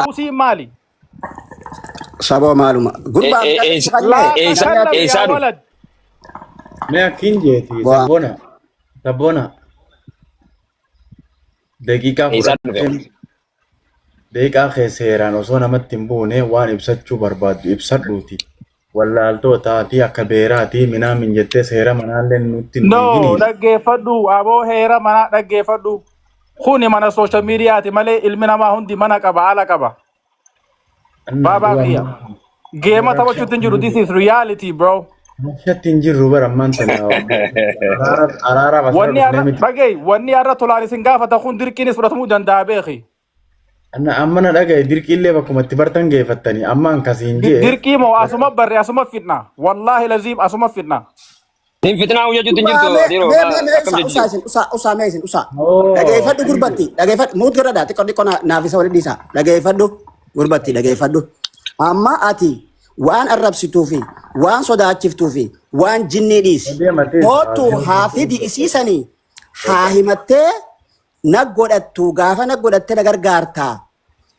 موسي مالي سبوا معلومة قربا لا تكلم يا ولد ما كينجي تبونا دقيقة خسيران وصونا متنبوني وان إبساتشو برباد إبساتوتي ولا التوتاتي أكبيراتي منا من جتة سيرا منالن نتن نو دقي فدو أبو هيرا منا دقي فدو خوني منا سوشال ميديا مالي المنا ما هندي منا كبا على كبا بابا فيا جيما تبا شو تنجرو this is reality bro تنجرو برمان تنا واني أرى طلالي سنغافة تخون دركيني سورة موجان دابيخي أنا أمنا لقى دركي اللي بكم تبرتن جاي فتني أما انكسينجي دركي مو أسمع بري أسمع فتنة والله لازم أسمع فتنة تين فتنة ويا جو تنجرو ديرو أسامة لقى يفدو غربتي لقى يفدو موت كرا داتي كودي كنا نافيسا ولد ديسا لقى يفدو غربتي لقى يفدو أما أتي وان الرب ستوفي وان صدا تشفتوفي وان جنيديس هوتو حافظي إسيساني حاهمته نقولتو غافا نقولت نغرغارتا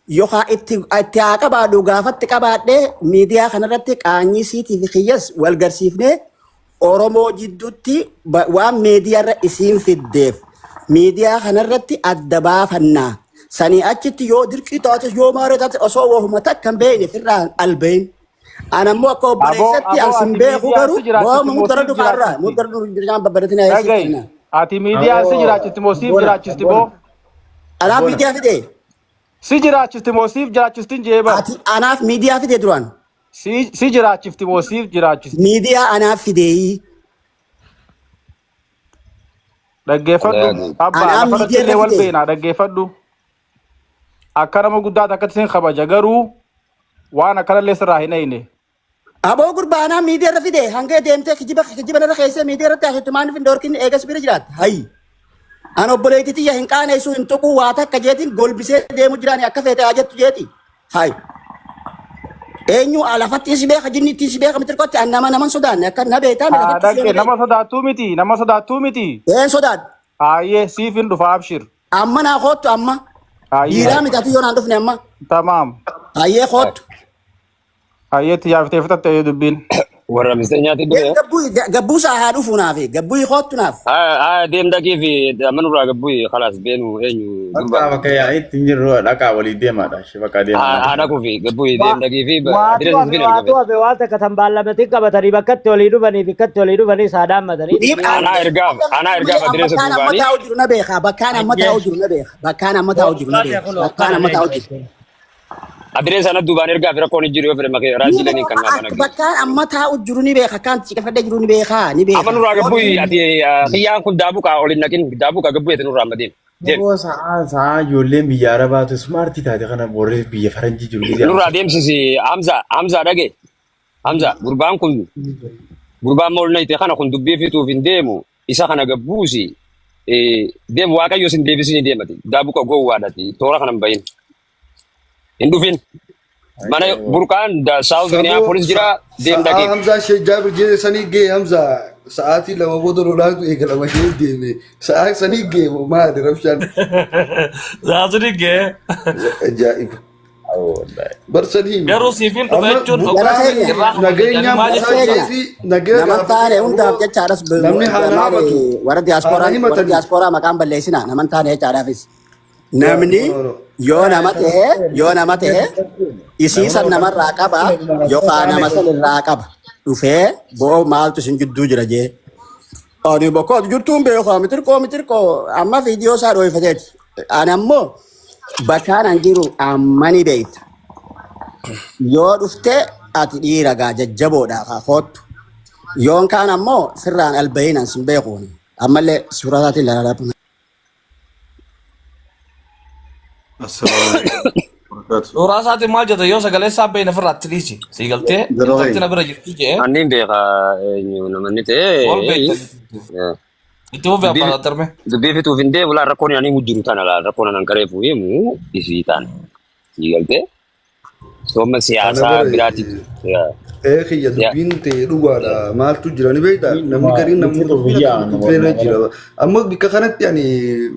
يوخا اتياقا بادو غافا تقبادي ميديا خنرتك آني سيتي في خيس والغرسيفني أورومو جدوتي وان ميديا رئيسين في الديف ميديا خنرتي الدبا فنا ساني أجت يو دركي تاتش يو مارتات أصوه همتك كان بيني في الران البين أنا موكو بريستي أنسن بيخو غرو ومتردو خارا متردو جرجان ببرتنا يسيطنا ati media si jiraachiste sif jiraachiste bo anaaf media fide si jiraachiste sif jiraachistin jeeba ati anaaf media fide duran si jiraachiste sif jiraachiste media anaaf fide dhaggeeffadhu abba lafarratti illee wal beena dhaggeeffadhu akkanama guddaa takkatti sin kabaja garuu waan akkanallee sirraa hin hayne أبو قربانا ميديا رفيدة هنگه ديمته كجيبنا رخيصة ميديا رتاه احتمال في دوركين إيجاس بيرجرات هاي أنا بقولي تي يا هنكان يسوع إنتوكو واتا كجيتين قول بيسه ديمو جراني أكفيته أجت جيتي هاي إنيو على فتي سبيه خجيني تي سبيه كم تركوت أنا ما نمان سودان أكن نبيتا من أكن نما سودا توميتي إيه سودان أيه سيفين دفع أبشر أما ناخد أما يرامي تاتي يون عندو فني أما تمام أيه خد أيه تيار تفتت تيدبين ورا مستنيا تدو قبوس هادو فنافي قبوي خد ناف ديم دقي في منو را قبوي خلاص بينو إنيو أنت بكيا إيه تنجرو لكا ولي ديم هذا شبكة ديم أنا كوفي قبوي ديم دقي في واتو بوالتا كتنبالا متيكا بتري بكت وليدو بني سادام مدري أنا إرقام أدريس بكان متى أوجر نبيخا بكان متى أوجر نبيخ أدريس أنا دوبان إرقام في ركون الجيرو في المكان راجي لني كنا بكان متى أوجر نبيخا كان تيجي فدا جرو نبيخا أمانو را قبوي أتي خيان كل دابوكا أولين لكن دابوكا قبوي تنو رامدين هو ساعة يولين بيارا باتو سمارتي تادي خنا بوري بيا فرنجي جولي نورا ديم سيسي حمزة دقي حمزة قربان كن قربان مول نيتي خنا كن دبي في تو فين ديمو إسا خنا قبوسي ديم واقع يوسين ديبسيني ديمتي دابوكا قوة داتي تورا خنا مبين Hindu fin, mana Burkan da South Minneapolis jira dem dagi. Hamza Shejab je sani ge Hamza saati lama bodo rolag tu ekala masih game. Saat sani game ma ada Rafshan. Saati ge. Ajaib. Oh, bersani. Baru sifin tu becun. Nagenya nagenya. Nama tane unda ke cara sebelum. Warat diaspora makam balesina. Nama tane cara fis. Namni yoo nama ta'e isiisan namarraa qaba yookaan nama sanirraa qaba dhufee bo'oo maaltu isin gidduu jira jee ani bokkoo jirtuun beekaa mitirkoo amma viidiyoo isaa dhoofateeti ani ammoo bakkaan an jiru ammani beeyta yoo dhufte ati dhiira gaa jajjaboodhaa kaa koottu yoon kaan ammoo sirraan albayinan sin beekuun ammallee suurataatiin ilaalaa وراسات ما جت يوسف قال لسه بين فرات تريسي سيقلتي تنا برا جفتي أنين دقيقة إنه نمنيت itu apa apa terme dubbi fitu finde wala rakon yani mujuru tan ala rakon nan kare fu yemu isitan sigalte so ma siyasa birati ya خي دبين تيروا على ما تجراني بيتا نمي كريم نمي تفينا جرا أما بكخانة يعني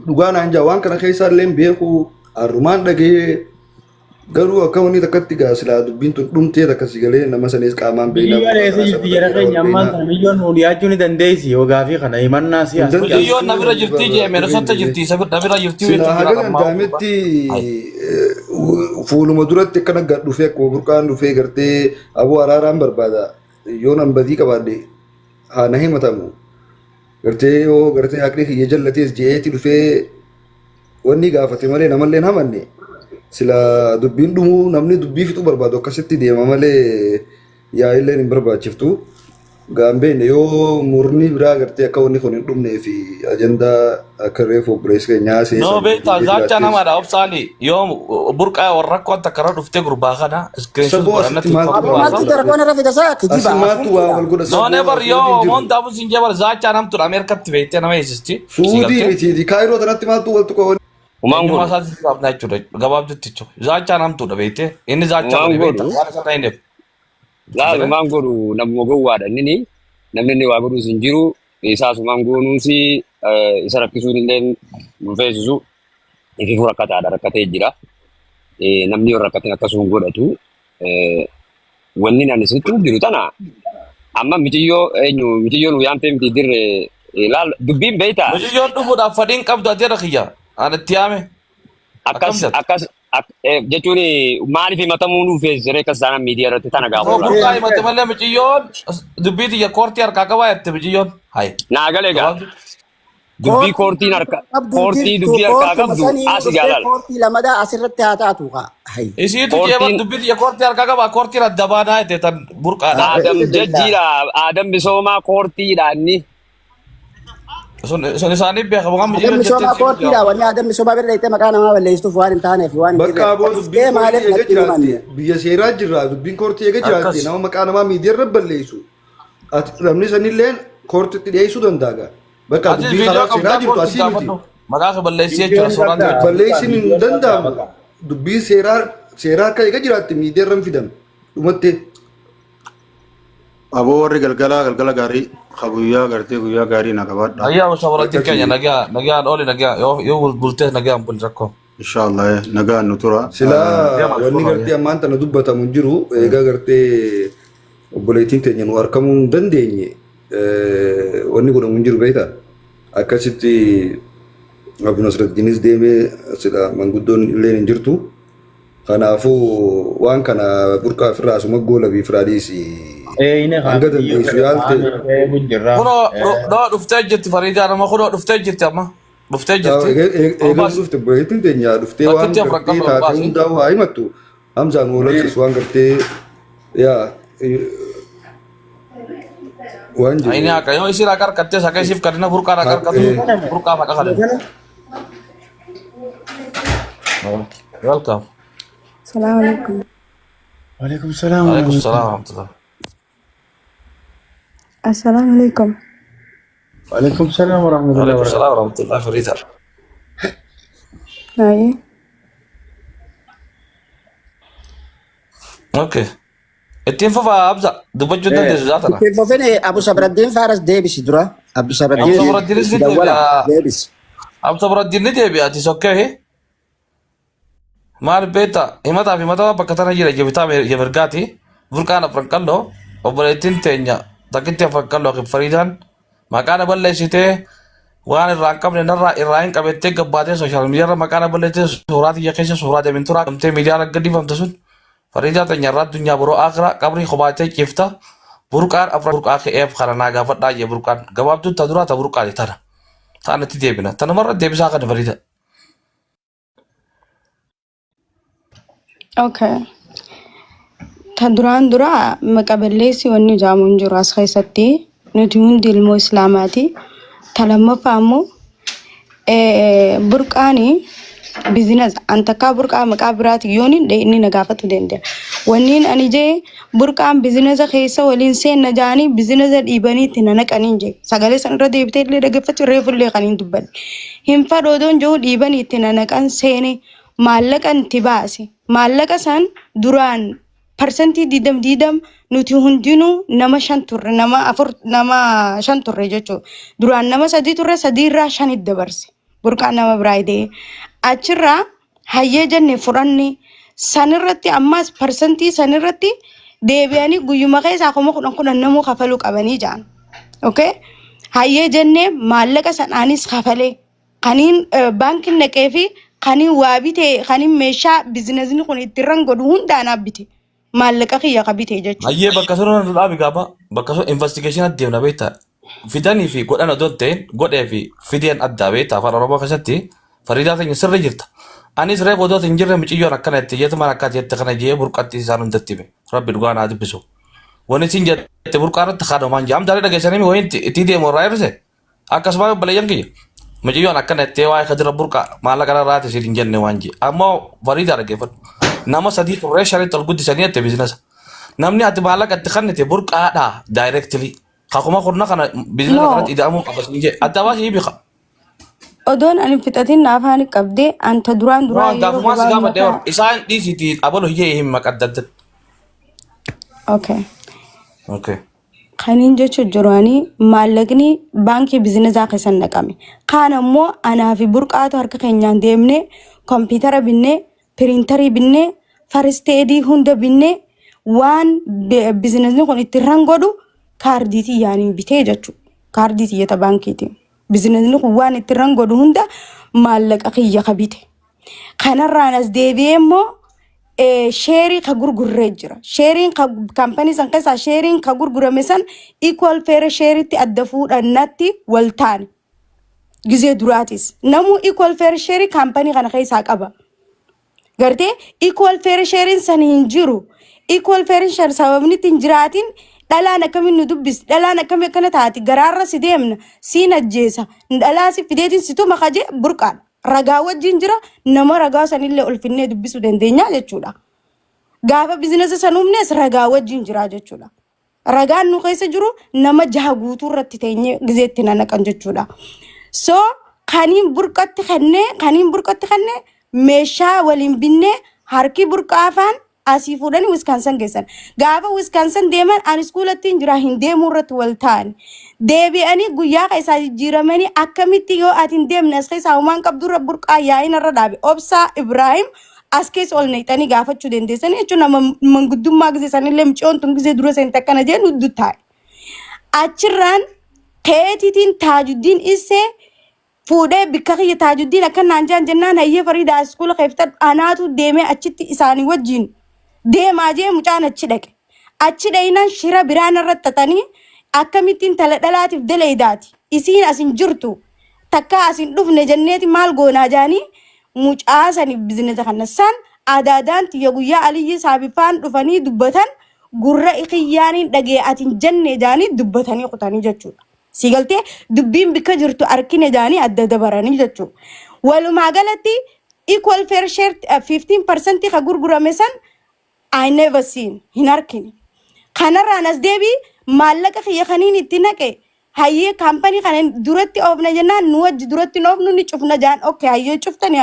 لغانا عن جوان كنا خيسار لين بيكو الرومان دقي Garuu akka wanni takkatti gaa silaa dubbiin tun dhumtee takka si galee nama sanis qaamaan beeynaa. Biyyoon eessa jirti jara keenya ammaan kana biyyoon nu dhiyaachuu ni dandeessi yoo gaafii kana himannaa siyaasa. Biyyoon na bira jirti jee meerusotta jirti isa na bira jirti Silaa haga danda'ametti fuuluma duratti akkana gad dhufee akkuma burqaan dhufee gartee aboo araaraan barbaada yoo nan badii qabaadhe haa na himatamu. Gartee yoo gartee haqni kiyya jallatees je'eeti dhufee wanni gaafate malee namallee hin hamanne. Sila dubbiin dhumuu namni dubbii fixuu barbaadu akkasitti deema malee yaa'illee hin barbaachiftu. Gaambeen yoo murni biraa gartee akka wanni kun hin dhumnee fi ajandaa akka reefu obboleessi keenyaa No beektaa zaacha namaadha obsaali yoo burqaa warra rakkoo akka karaa dhuftee gurbaa kana screenshot godhannatti Maaltu darboon irra fida isaa kijiba. Asimaatu waa wal godha. No never yoo montaafu sin jabal zaacha namtu Ameerikatti beektee nama eessisti. Suudii miti kaayiroo tanatti maaltu waltu qaba. Umaan Eenyummaa godhu. isaatti gaafnaa jechuudha gabaabdutti jechuudha. Zaacha namtuudha beektee inni zaacha Waan godhe beektaa godhu. waan isa ta'inef. Laal umaan godhu namuma gowwaadha inni namni inni waa godhus hin jiru isaas umaan goonuusi isa rakkisuun illee nu feesisu ifiifuu rakkataadha rakkatee jira. Namni yoo rakkatin akkasuma godhatu wanni ani sitti jiru tana amma mitiyyoo nu yaamtee miti dirre laal dubbiin beektaa. Mujiyyoon dhufuudhaaf fadhiin qabdu ati irra kiyya. Ani itti yaame. Akkas jechuun maaliif himatamuu nuuf feesisee akkas taanaan miidiyaa irratti tana gaafa oolaa. Burqaa himate malee mujiyyoon dubbii tiyya koortii harkaa qabaa jette mujiyyoon. Hayi. Naa galee gaa dubbii koortii harkaa qabdu asi jaalala. Koortii lamadaa asirratti haa taatu haa. Isiitu jeeban dubbii tiyya koortii harkaa qabaa koortiin adda baanaa jette tan burqaadha. Adam jajjiidha Adam misoomaa koortiidha inni. Sun isaanii beekamu kan Adam misoomaa koortiidha wanni Adam misoomaa bira dheeytee maqaa namaa balleessuuf waan hin taaneef waan hin Bakka aboo dubbiin koortii eega jiraatte biyya seeraa jirra dubbiin koortii eega jiraatte nama maqaa namaa miidiyaa irra balleessu. Namni sanillee koortiitti dhiyeessuu danda'a. Bakka dubbii karaa seeraa jirtu asii miti. Maqaa ka balleessii jechuudha suuraan Balleessiin hin danda'amu. Dubbii seeraa akka eega jiraatte miidiyaa irra hin fidan. Dhumatti. Aboo warri galgala gaarii guyyaa gartee guyyaa gaarii na qabaadha. Ayyaa usa waratti keenya nagaan oli nagaa yoo bultee nagaan bul rakkoo. Inshallah nagaan nu tura. Silaa wanni gartee ammaan tana dubbatamu hin jiru eegaa gartee obboleettiin teenya nu harkamuu hin dandeenye wanni godhamu hin jiru beektaa. Akkasitti Abu Nasraddiinis deemee sila manguddoon illee hin jirtu. Kanaafuu waan kana burqaa ofirraa asuma goolabii firaadhiisi. Hanga dandeessu yaalte. Kunoo dhuftee jirti Fariidaa nama kunoo dhuftee jirti amma. Dhuftee jirti. Eegas dhufte obboleettiin teenya dhuftee waan gartee taatee hundaa'u haa himattu. Hamzaan walakkis waan gartee yaa waan jiru. Aini akka yoo isin akka harkattee sakeessiif kadina burqaa akka harkatu burqaa faqa kadina. Welcome. Assalamualaikum. Waalaikumsalam. Waalaikumsalam warahmatullah. Assalamualaikum. Waalaikumsalam warahmatullahi wabarakatuh. Waalaikumsalam warahmatullah Fariidaa. Hai. Okay. Ittiin fufaa Abza dubbachuu dandeessu jaatana. Fofene Abu Sabraddiin Faaras deebisi dura. Abu Abu Sabraddiinis ni Sabraddiin deebisi. Abu Sabraddiin ni deebi'aati sokkee. Maal beektaa himataa bakka tana jira jebitaa mirgaati burqaan afran qalloo obboleettiin teenya takkitti afran qalloo Fariidaan maqaan balleessitee waan irraa hin qabne irraa hin qabettee gabbaatee sooshaal miidiyaarra maqaan balleessitee suuraa tiyya keessa suuraa deemin turaa qabtee miidiyaa gadhiifamte sun Fariidaa teenya irraa addunyaa biroo akiraa qabrii qobaatee cifta burqaan afran burqaa ka'eef kana naa gaafadhaa jee burqaan gabaabtuu ta duraa ta burqaati tana taanatti deebina tanumarra deebisaa kana Fariida. Okay. Ta duraan dura maqaballeessi wanni jaamuun jiru as keessatti nuti hundi ilmoo islaamaati. Ta lammaffaa immoo burqaani bizinas antakkaa burqaa maqaa biraati yoon hin inni na gaafatu danda'a. Wanniin ani jee burqaan bizinasa keessa waliin seenna jaanii bizinasa dhiibanii itti na naqaniin jee sagalee san irra deebitee illee dhaggeeffachuu reefullee kan hin dubbanne. Hin fadhoodoon jiru dhiibanii itti na naqan seene maallaqa itti baase. Maallaqa san duraan parsantii 20 nuti hundinuu nama 5 turre nama 5 turre jechuudha. Duraan nama 3 turre 3 irraa 5 dabarse. Burqaan nama biraa idee achirraa hayyee jenne furanne sanirratti ammas persentii sanirratti deebi'anii guyyuma keessa akkuma kudhan namuu kafaluu qabanii jaan. Okay? Hayyee jennee maallaqa sanaanis kafalee kaniin baankiin naqee fi kaniin waa bitee kaniin meeshaa bizinesni kun itti rangodu hundaan bite maallaqa kiyya qabite jechuudha. Hayyee bakka suuraan dhaabi gaafa bakka suuraa investigation adeemna beektaa. Fidanii fi godhan odoo ta'een godhee fi fideen addaa beektaa afaan Oromoo keessatti fariidaa ta'in sirri jirta. Anis reef odoo hin jirre miciyyoon akkana itti jeetu mana akka jette kana jee burqatti isaan hundatti hime rabbi dhugaa naa dubbisu. Wani isin jette burqaarratti haadhomaan jee amtaalee dhageessanii wayin itti deemu irraa hir'ise akkasuma balayyan kiyya. Miciyyoon akkana itti waa'ee kadira burqaa maallaqa irraati isin hin jenne waan jee ammoo fariidaa dhageeffadhu. Nama sadii turree shanitti ol guddisanii itti biizinasa. Namni ati maallaqa itti kannite burqaadhaa daayireektilii. Kakuma kurna kana biizinasa kanatti ida'amuu qabasin jee adda baasii biqa. Odoon ani fixatiin naafaan qabdee anta duraan gaafuma si gaafa deewa isaan dhiisiti abaloo hiyyee hin maqaddadda. Okay. Okay. Kaniin jechuun jiraanii maallaqni baankii biizinesaa keessan naqame. Kaan ammoo anaa fi burqaatu harka keenyaan deemnee kompiitara binnee piriintarii binnee faristeedii hunda binnee waan biizinesni kun itti rangodu kaardiitii yaaniin bitee jechuudha. Kaardiitii yeta baankiitiin. Biizinesni kun waan itti rangodu hunda maallaqa kiyya qabite. Kanarraan as deebi'ee immoo sheerii ka gurgurree jira. Sheeriin kaampanii san keessaa sheeriin ka gurgurame san equal fair sheeriitti adda fuudhannatti wal taane. Gizee duraatis. Namuu equal fair sheerii kaampanii kana keessaa qaba. Gartee equal fair sharing san hin jiru. Equal fair share sababni ittiin jiraatiin dhalaan akkamiin nu dubbis dhalaan akkamii akkana taati garaarra si deemna siin ajjeesa dhalaa si fideetiin situ makaje burqaan ragaa wajjin jira nama ragaa sanillee ulfinnee dubbisuu dandeenya jechuudha. Gaafa biizinasa sanuumnes ragaa wajjin jira jechuudha. Ragaan nu keessa jiru nama jaha guutuu irratti teenyee gizeetti naqan jechuudha. So kaniin burqatti kannee meeshaa waliin binnee harki burqaafaan asii fuudhanii Wisconsin geessan. Gaafa Wisconsin deeman ani iskuulattiin jira hin deemuu irratti wal ta'an. Deebi'anii guyyaa keessaa jijjiiramanii akkamitti yoo ati hin deemne as keessaa uumaan qabdurra burqaa yaa'in irra dhaabe. Obsaa Ibrahim as keessa ol neexanii gaafachuu dandeessanii jechuun nama manguddummaa gisee sanillee micoon tun gisee dura seente akkana jee nuddu taa'e. Achirraan keetiitiin Taajuddiin Issee fuudhee bikka kiyya Taajuddiin akka naan jennaan hayyee Fariidaa iskuula keefta anaatu deemee achitti isaanii wajjin deemaa jee mucaan achi dhaqe. Achi dhaynaan shira biraan irratti xaxanii akkamittiin tala dhalaatiif daleeydaati. Isiin asin jirtu takka asin dhufne jenneeti maal goonaa jaanii mucaa saniif biizinesa kanasaan aadaadaan tiyya guyyaa Aliyyi Saabifaan dhufanii dubbatan gurra ikiyyaaniin dhagee atin jenne jaanii dubbatanii kutanii jechuudha. Sigaltee dubbiin bikka jirtu arkine jaanii adda dabaranii jechuudha. Walumaa galatti equal fair share 15% ka gurgurame san I never seen hin arkine. Kanarraan as deebii maallaqa kiyya kaniin itti naqe hayyee kaampanii kana duratti oofna jennaan nu wajji duratti oofnu ni cufna jaan okay hayyee cuftan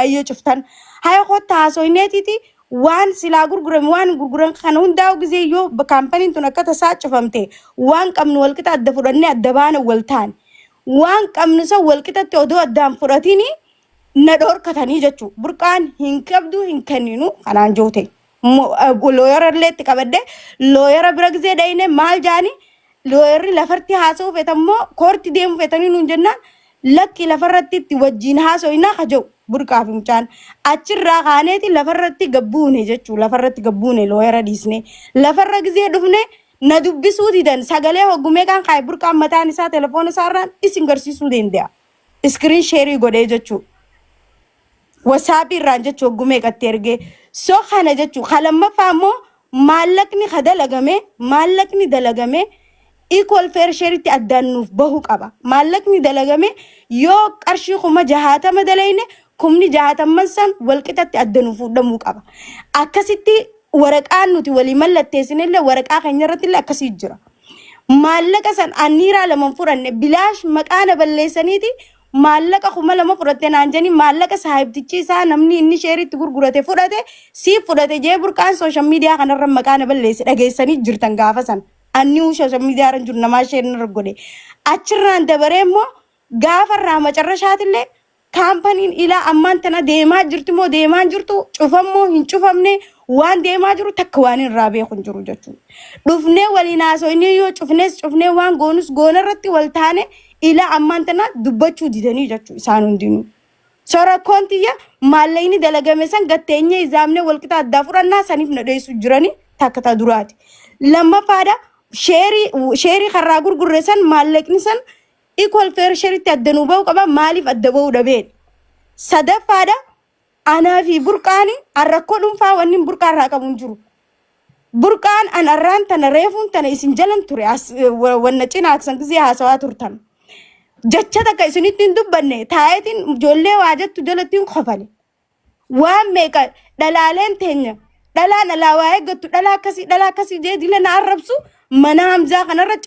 hayya kotta haasoineetiti waan silaa gurgurame waan gurguran kana hundaa'u gisee yoo kaampaniin tun akka tasaa cufamte waan qabnu walqixa adda fudhannee adda baana wal ta'an waan qabnu san walqixatti odoo addaan fudhatini na dhorkatanii jechuu burqaan hin qabdu hin kenninu kanaan joote. Looyara illee itti qabadde looyara bira gisee dhayine maal jaani looyarri lafarratti haasa'uu feetammoo koorti deemuu feetanii nuun jennaan lakki lafarratti itti wajjin haasa'inaa kaja'u burqaaf mucaan achirraa kaaneeti lafarratti gabbuune jechuu lafarratti gabbuune looyara dhiisne lafarra gisee dhufne na dubbisuu didan sagalee hoggumee kan kaa'e burqaan mataan isaa telefoona isaarraan isin garsiisuu danda'a iskiriin sheerii godhee jechuu. WhatsApp irraan jechuu hoggumee qattee ergee so kana jechuu kalammaffaa immoo maallaqni dalagame equal fair share'itti addaan nuuf bahuu qaba. Maallaqni dalagame yoo qarshii 60 dalayne 60 san walqixatti adda nuuf fuudhamuu qaba. Akkasitti waraqaan nuti walii mallatteessinillee waraqaa keenya irratti illee akkasii jira. Maallaqa san anniiraa lama fudhanne bilaash maqaana balleessaniiti maallaqa 2 fudhatte naan jeni maallaqa saahibtichi isaa namni inni sheeritti gurgurate fudhate si fudhate jee burqaan social media kanarra maqaana balleesse dhageessanii jirtan gaafa san anni social media ran jiru namaa sheerin irra godhe achirraan dabaree immoo gaafa irraa macarrashaatillee kaampaniin ilaa ammaan tana deemaa jirtu moo deemaa jirtu cufammoo hin cufamne waan deemaa jiru takka waan irraa beekun jiru jechuudha. Dhufnee waliin haasofnee yoo cufnee waan goonus goona irratti wal taane ila ammaan tana dubbachuu didanii jechuudha isaan hundinuu. Sora kontiyya maallayni dalagame san gatteenye izaamne wal qixa addaa fudhannaa saniif na dheessu jiranii takka ta duraati. Lammafaadha sheerii karraa gurgurre san maallaqni san equal fair shariitti addanuu ba'u qaba maaliif adda ba'uu dhabeen. Sadaffaadha anaa fi burqaani arrakkoo dhuunfaa wanni burqaa irraa qabu hin jiru. Burqaan an arraan tana reefuun tana isin jalan ture wanna cinaaksan gisee haasawaa turtan. Jecha takka isinitti hin dubbanne taayetiin ijoollee waa jettu jalatti hin qofale. Waan meeqa dhalaaleen teenya dhalaan alaa waa eeggattu dhalaa akkasii jee dila na arrabsu mana Hamzaa kanarra